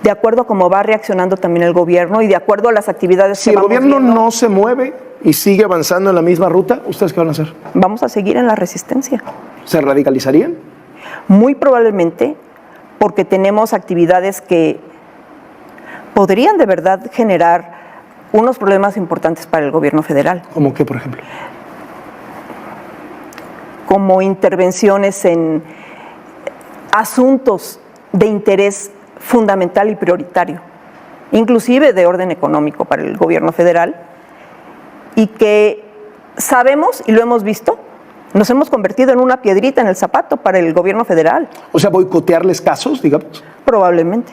de acuerdo a cómo va reaccionando también el gobierno y de acuerdo a las actividades que vamos viendo. Si el gobierno no se mueve y sigue avanzando en la misma ruta, ¿ustedes qué van a hacer? Vamos a seguir en la resistencia. ¿Se radicalizarían? Muy probablemente, porque tenemos actividades que podrían de verdad generar unos problemas importantes para el gobierno federal. ¿Cómo qué, por ejemplo? Como intervenciones en asuntos de interés fundamental y prioritario, inclusive de orden económico para el gobierno federal, y que sabemos y lo hemos visto, nos hemos convertido en una piedrita en el zapato para el gobierno federal. O sea, boicotearles casos, digamos. Probablemente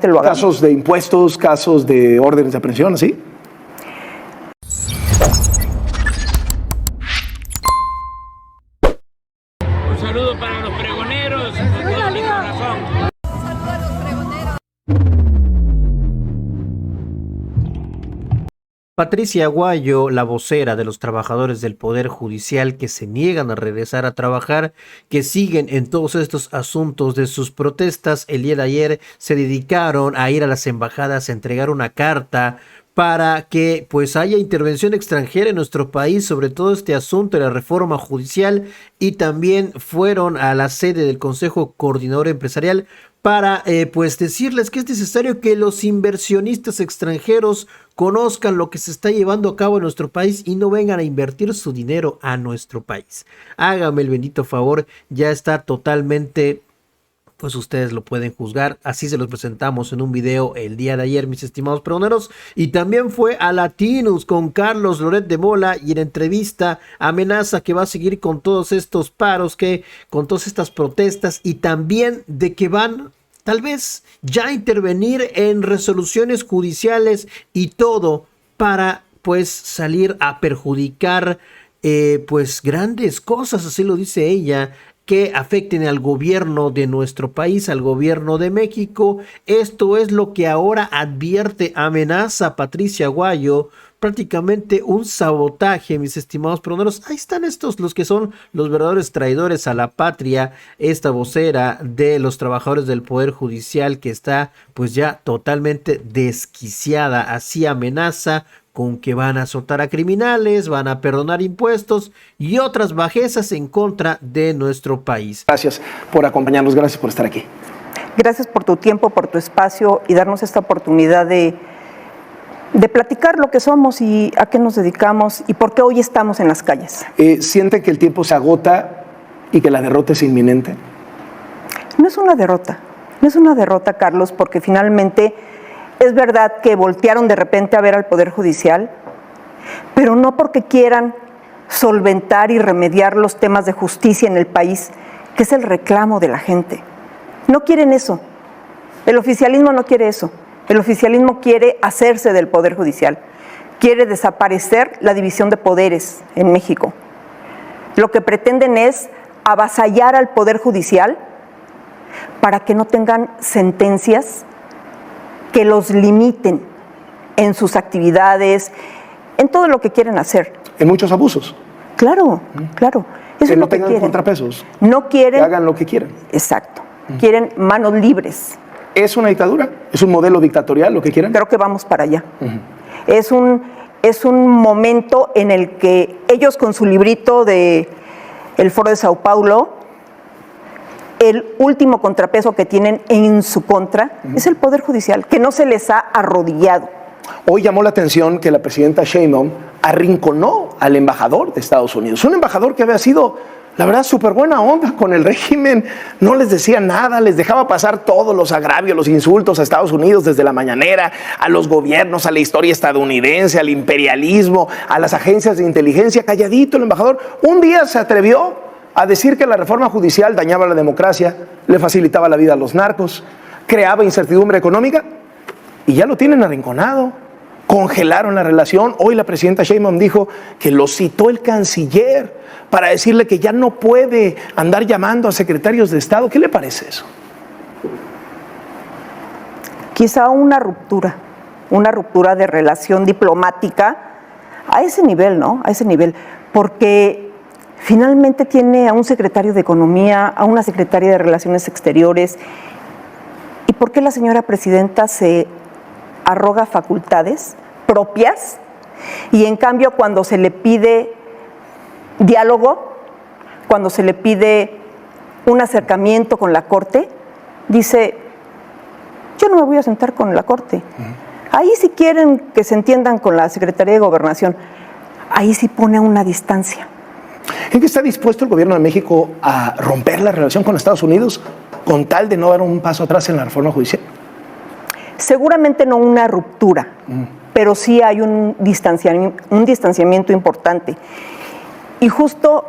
lo hagamos. Casos de impuestos, casos de órdenes de aprehensión, ¿sí? Un saludo para los pregoneros, con todo mi corazón. Un saludo a los pregoneros. Patricia Aguayo, la vocera de los trabajadores del Poder Judicial que se niegan a regresar a trabajar, que siguen en todos estos asuntos de sus protestas, el día de ayer se dedicaron a ir a las embajadas a entregar una carta para que pues haya intervención extranjera en nuestro país sobre todo este asunto de la reforma judicial, y también fueron a la sede del Consejo Coordinador Empresarial para pues decirles que es necesario que los inversionistas extranjeros conozcan lo que se está llevando a cabo en nuestro país y no vengan a invertir su dinero a nuestro país. Hágame el bendito favor, ya está totalmente, pues ustedes lo pueden juzgar, así se los presentamos en un video el día de ayer, mis estimados pregoneros. Y también fue a Latinus con Carlos Loret de Mola, y en entrevista amenaza que va a seguir con todos estos paros, con todas estas protestas, y también de que van tal vez ya intervenir en resoluciones judiciales y todo para pues salir a perjudicar pues grandes cosas, así lo dice ella, que afecten al gobierno de nuestro país, al gobierno de México. Esto es lo que ahora advierte, amenaza Patricia Aguayo, prácticamente un sabotaje, mis estimados pregoneros. Ahí están estos, los que son los verdaderos traidores a la patria, esta vocera de los trabajadores del Poder Judicial que está pues ya totalmente desquiciada, así amenaza con que van a soltar a criminales, van a perdonar impuestos y otras bajezas en contra de nuestro país. Gracias por acompañarnos, gracias por estar aquí. Gracias por tu tiempo, por tu espacio y darnos esta oportunidad de platicar lo que somos y a qué nos dedicamos y por qué hoy estamos en las calles. ¿Siente que el tiempo se agota y que la derrota es inminente? No es una derrota, Carlos, porque finalmente es verdad que voltearon de repente a ver al Poder Judicial, pero no porque quieran solventar y remediar los temas de justicia en el país, que es el reclamo de la gente. No quieren eso. El oficialismo no quiere eso. El oficialismo quiere hacerse del Poder Judicial. Quiere desaparecer la división de poderes en México. Lo que pretenden es avasallar al Poder Judicial para que no tengan sentencias que los limiten en sus actividades, en todo lo que quieren hacer. En muchos abusos. Claro. Eso que es no lo que tengan quieren. Contrapesos. No quieren. Que hagan lo que quieran. Exacto. Quieren manos libres. ¿Es una dictadura? ¿Es un modelo dictatorial lo que quieren? Creo que vamos para allá. Es un momento en el que ellos con su librito de el Foro de Sao Paulo, el último contrapeso que tienen en su contra es el Poder Judicial, que no se les ha arrodillado. Hoy llamó la atención que la presidenta Sheinbaum arrinconó al embajador de Estados Unidos, un embajador que había sido, la verdad, súper buena onda con el régimen, no les decía nada, les dejaba pasar todos los agravios, los insultos a Estados Unidos desde la mañanera, a los gobiernos, a la historia estadounidense, al imperialismo, a las agencias de inteligencia, calladito el embajador. Un día se atrevió a decir que la reforma judicial dañaba la democracia, le facilitaba la vida a los narcos, creaba incertidumbre económica, y ya lo tienen arrinconado. Congelaron la relación. Hoy la presidenta Sheinbaum dijo que lo citó el canciller para decirle que ya no puede andar llamando a secretarios de Estado. ¿Qué le parece eso? Quizá una ruptura de relación diplomática a ese nivel, ¿no? A ese nivel, porque finalmente tiene a un secretario de Economía, a una secretaria de Relaciones Exteriores, y por qué la señora presidenta se arroga facultades propias y en cambio cuando se le pide diálogo, cuando se le pide un acercamiento con la Corte, dice, yo no me voy a sentar con la Corte. Ahí si quieren que se entiendan con la Secretaría de Gobernación, ahí sí pone una distancia. ¿En qué está dispuesto el gobierno de México a romper la relación con Estados Unidos con tal de no dar un paso atrás en la reforma judicial? Seguramente no una ruptura, pero sí hay un distanciamiento importante. Y justo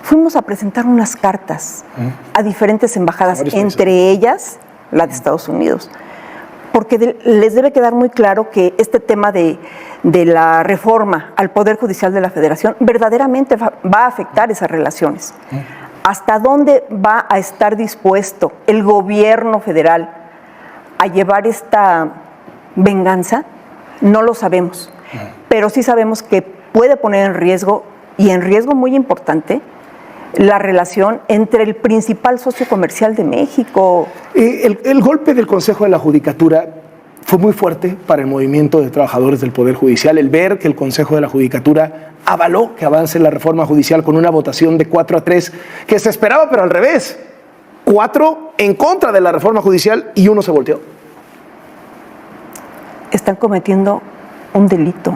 fuimos a presentar unas cartas a diferentes embajadas, entre ellas la de Estados Unidos, porque les debe quedar muy claro que este tema de la reforma al Poder Judicial de la Federación verdaderamente va a afectar esas relaciones. ¿Hasta dónde va a estar dispuesto el gobierno federal a llevar esta venganza? No lo sabemos, pero sí sabemos que puede poner en riesgo, y en riesgo muy importante, la relación entre el principal socio comercial de México. El golpe del Consejo de la Judicatura fue muy fuerte para el movimiento de trabajadores del Poder Judicial, el ver que el Consejo de la Judicatura avaló que avance la reforma judicial con una votación de 4-3, que se esperaba, pero al revés. 4 en contra de la reforma judicial y 1 se volteó. Están cometiendo un delito.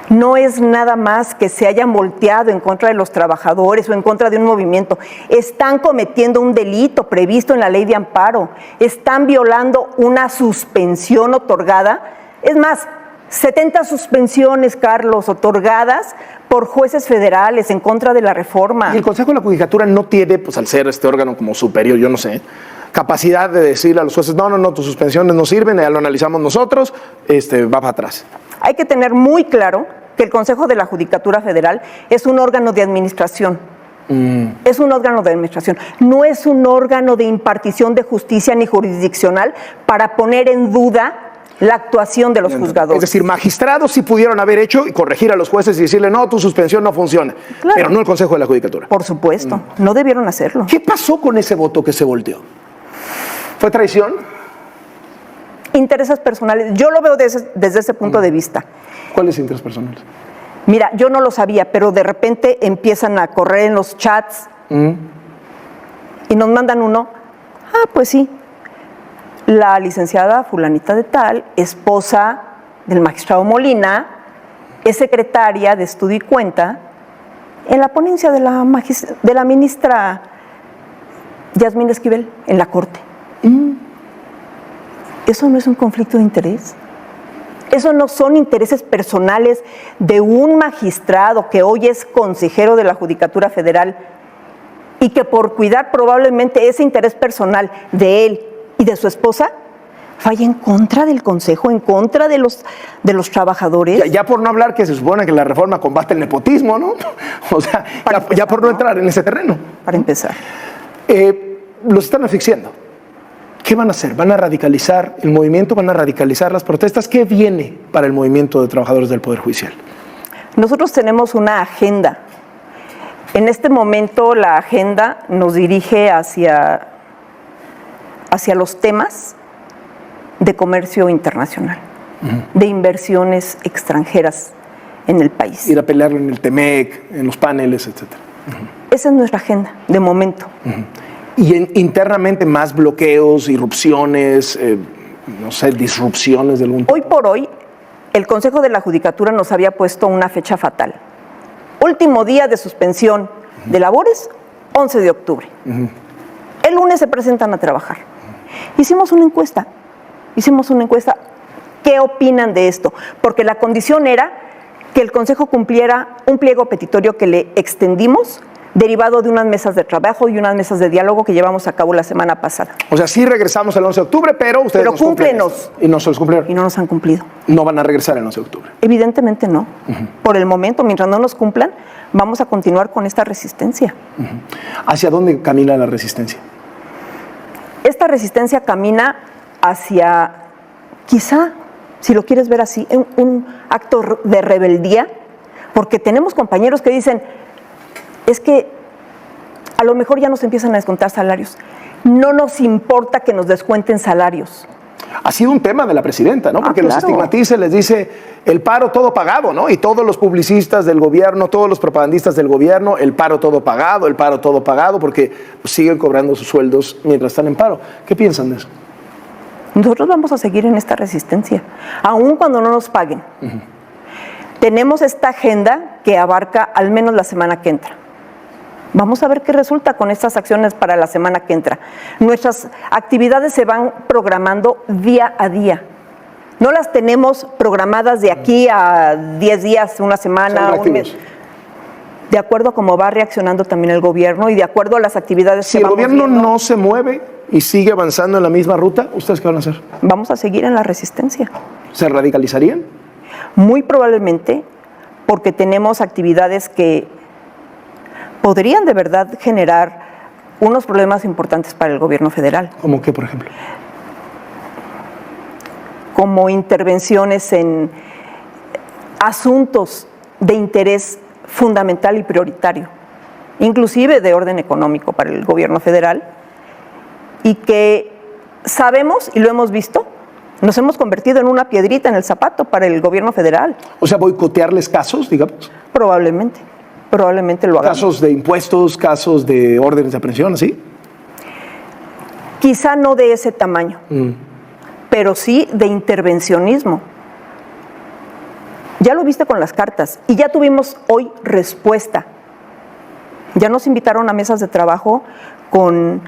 No es nada más que se hayan volteado en contra de los trabajadores o en contra de un movimiento. Están cometiendo un delito previsto en la ley de amparo. Están violando una suspensión otorgada. Es más, 70 suspensiones, Carlos, otorgadas por jueces federales en contra de la reforma. Y el Consejo de la Judicatura no tiene, pues al ser este órgano como superior, yo no sé, capacidad de decirle a los jueces, no, tus suspensiones no sirven, ya lo analizamos nosotros, va para atrás. Hay que tener muy claro que el Consejo de la Judicatura Federal es un órgano de administración. Es un órgano de administración. No es un órgano de impartición de justicia ni jurisdiccional para poner en duda la actuación de los juzgadores. Es decir, magistrados sí pudieron haber hecho y corregir a los jueces y decirle, no, tu suspensión no funciona. Claro. Pero no el Consejo de la Judicatura. Por supuesto, no debieron hacerlo. ¿Qué pasó con ese voto que se volteó? ¿Fue traición? Intereses personales. Yo lo veo desde ese punto de vista. ¿Cuáles intereses personales? Mira, yo no lo sabía, pero de repente empiezan a correr en los chats y nos mandan uno. Pues sí, la licenciada fulanita de tal, esposa del magistrado Molina, es secretaria de Estudio y Cuenta en la ponencia de la ministra Yasmín Esquivel en la Corte. ¿Eso no es un conflicto de interés? ¿Eso no son intereses personales de un magistrado que hoy es consejero de la Judicatura Federal y que por cuidar probablemente ese interés personal de él y de su esposa falla en contra del Consejo, en contra de los trabajadores? Ya por no hablar que se supone que la reforma combate el nepotismo, ¿no? O sea, ya por no entrar en ese terreno. Para empezar. Los están asfixiando. ¿Qué van a hacer? ¿Van a radicalizar el movimiento? ¿Van a radicalizar las protestas? ¿Qué viene para el movimiento de trabajadores del Poder Judicial? Nosotros tenemos una agenda. En este momento la agenda nos dirige hacia los temas de comercio internacional, de inversiones extranjeras en el país. Ir a pelearlo en el TEMEC, en los paneles, etc. Esa es nuestra agenda, de momento. Y internamente más bloqueos, irrupciones, disrupciones de algún tipo. Hoy por hoy, el Consejo de la Judicatura nos había puesto una fecha fatal. Último día de suspensión de labores, 11 de octubre. El lunes se presentan a trabajar. Hicimos una encuesta. ¿Qué opinan de esto? Porque la condición era que el Consejo cumpliera un pliego petitorio que le extendimos, derivado de unas mesas de trabajo y unas mesas de diálogo que llevamos a cabo la semana pasada. O sea, sí regresamos el 11 de octubre, pero ustedes nos cúmplenos. Y no se los cumplieron. Y no nos han cumplido. No van a regresar el 11 de octubre. Evidentemente no. Por el momento, mientras no nos cumplan, vamos a continuar con esta resistencia. ¿Hacia dónde camina la resistencia? Esta resistencia camina hacia, quizá, si lo quieres ver así, un acto de rebeldía, porque tenemos compañeros que dicen, es que a lo mejor ya nos empiezan a descontar salarios. no nos importa que nos descuenten salarios. Ha sido un tema de la presidenta, ¿no? Porque los claro. estigmatiza, les dice el paro todo pagado, ¿no? Y todos los publicistas del gobierno, todos los propagandistas del gobierno, el paro todo pagado, porque siguen cobrando sus sueldos mientras están en paro. ¿Qué piensan de eso? Nosotros vamos a seguir en esta resistencia, aun cuando no nos paguen. Tenemos esta agenda que abarca al menos la semana que entra. Vamos a ver qué resulta con estas acciones para la semana que entra. Nuestras actividades se van programando día a día. No las tenemos programadas de aquí a 10 días, una semana, un mes. De acuerdo a cómo va reaccionando también el gobierno y de acuerdo a las actividades Si que el vamos gobierno viendo, no se mueve y sigue avanzando en la misma ruta, ¿ustedes qué van a hacer? vamos a seguir en la resistencia. ¿Se radicalizarían? Muy probablemente porque tenemos actividades que podrían de verdad generar unos problemas importantes para el gobierno federal, ¿Cómo qué, por ejemplo? como intervenciones en asuntos de interés fundamental y prioritario, inclusive de orden económico para el gobierno federal, y que sabemos y lo hemos visto, nos hemos convertido en una piedrita en el zapato para el gobierno federal. O sea, boicotearles casos, digamos. Probablemente lo hagamos. Casos de impuestos, casos de órdenes de aprehensión, ¿así? Quizá no de ese tamaño, pero sí de intervencionismo. Ya lo viste con las cartas y ya tuvimos hoy respuesta. Ya nos invitaron a mesas de trabajo con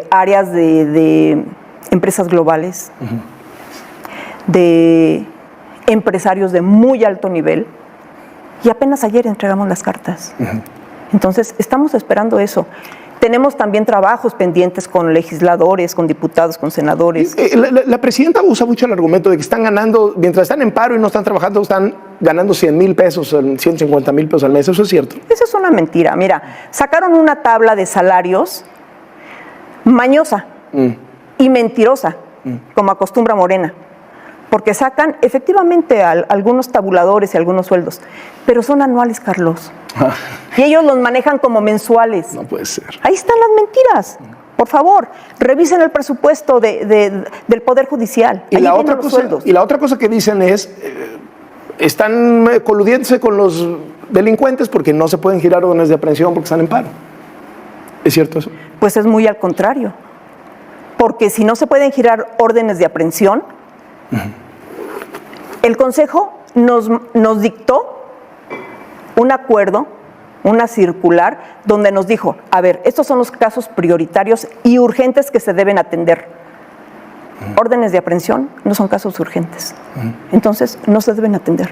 áreas de empresas globales, de empresarios de muy alto nivel, y apenas ayer entregamos las cartas. Entonces, estamos esperando eso. Tenemos también trabajos pendientes con legisladores, con diputados, con senadores. La presidenta usa mucho el argumento de que están ganando, mientras están en paro y no están trabajando, están ganando 100,000 pesos, 150,000 pesos al mes. ¿Eso es cierto? Eso es una mentira. Mira, sacaron una tabla de salarios mañosa y mentirosa, como acostumbra Morena, porque sacan efectivamente algunos tabuladores y algunos sueldos, pero son anuales, Carlos. Y ellos los manejan como mensuales. No puede ser. Ahí están las mentiras. Por favor, revisen el presupuesto del Poder Judicial. Y Ahí la, vienen otra los cosa, sueldos. y la otra cosa que dicen es, están coludiéndose con los delincuentes porque no se pueden girar órdenes de aprehensión porque están en paro. ¿Es cierto eso? Pues es muy al contrario. Porque si no se pueden girar órdenes de aprehensión, el Consejo nos dictó un acuerdo, una circular, donde nos dijo, a ver, estos son los casos prioritarios y urgentes que se deben atender. Órdenes de aprehensión no son casos urgentes. Entonces, no se deben atender.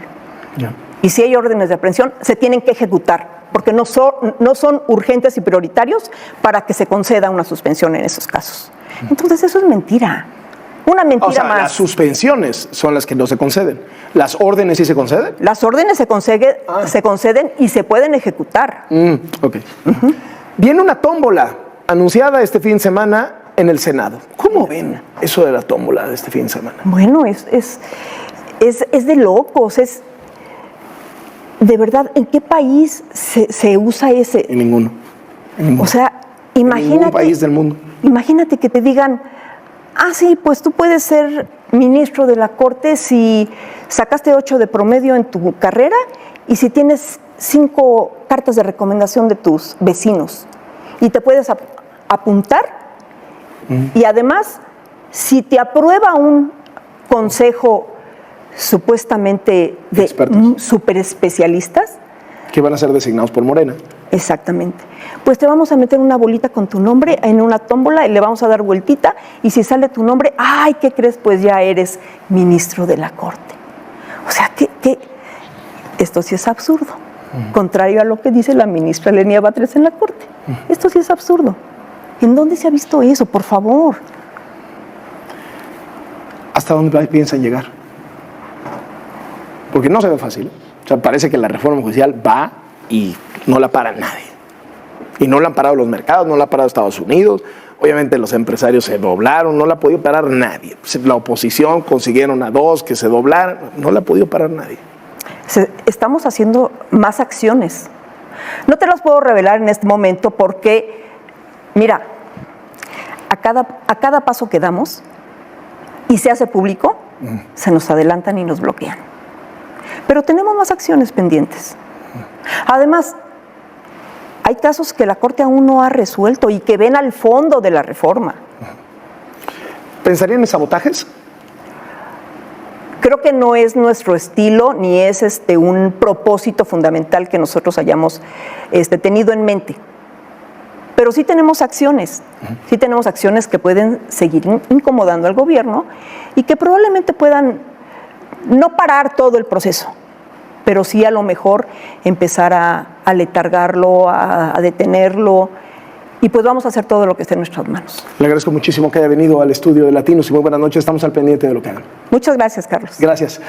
Ya. Y si hay órdenes de aprehensión, se tienen que ejecutar, porque no son urgentes y prioritarios para que se conceda una suspensión en esos casos. Entonces, eso es mentira. Una mentira O sea, más. las suspensiones son las que no se conceden. ¿Las órdenes sí se conceden? Las órdenes se conceden y se pueden ejecutar. Ok. Viene una tómbola anunciada este fin de semana en el Senado. ¿Cómo ven eso de la tómbola de este fin de semana? Bueno, es de locos. De verdad, ¿en qué país se usa ese? En ninguno. O sea, En ningún imagínate. país del mundo. Imagínate que te digan, sí, pues tú puedes ser ministro de la Corte si sacaste 8 de promedio en tu carrera y si tienes 5 cartas de recomendación de tus vecinos y te puedes apuntar y además si te aprueba un consejo supuestamente de Expertos. super especialistas, Que van a ser designados por Morena. exactamente, pues te vamos a meter una bolita con tu nombre en una tómbola y le vamos a dar vueltita y si sale tu nombre, ¡ay! ¿Qué crees? Pues ya eres ministro de la Corte. O sea, que esto sí es absurdo, contrario a lo que dice la ministra Lenia Batres en la Corte. Esto sí es absurdo. ¿En dónde se ha visto eso? Por favor. ¿Hasta dónde piensan llegar? Porque no se ve fácil. O sea, parece que la reforma judicial va y no la para nadie. Y no la han parado los mercados, no la ha parado Estados Unidos. Obviamente los empresarios se doblaron, no la ha podido parar nadie. La oposición consiguieron a 2 que se doblaran, no la ha podido parar nadie. Estamos haciendo más acciones. No te las puedo revelar en este momento porque, mira, a cada paso que damos y se hace público, se nos adelantan y nos bloquean. Pero tenemos más acciones pendientes. Además, hay casos que la Corte aún no ha resuelto y que ven al fondo de la reforma. ¿Pensarían en sabotajes? Creo que no es nuestro estilo ni es un propósito fundamental que nosotros hayamos tenido en mente. Pero sí tenemos acciones que pueden seguir incomodando al gobierno y que probablemente puedan no parar todo el proceso, pero sí a lo mejor empezar a letargarlo, a detenerlo, y pues vamos a hacer todo lo que esté en nuestras manos. Le agradezco muchísimo que haya venido al estudio de Latinos y muy buenas noches. Estamos al pendiente de lo que hagan. Muchas gracias, Carlos. Gracias.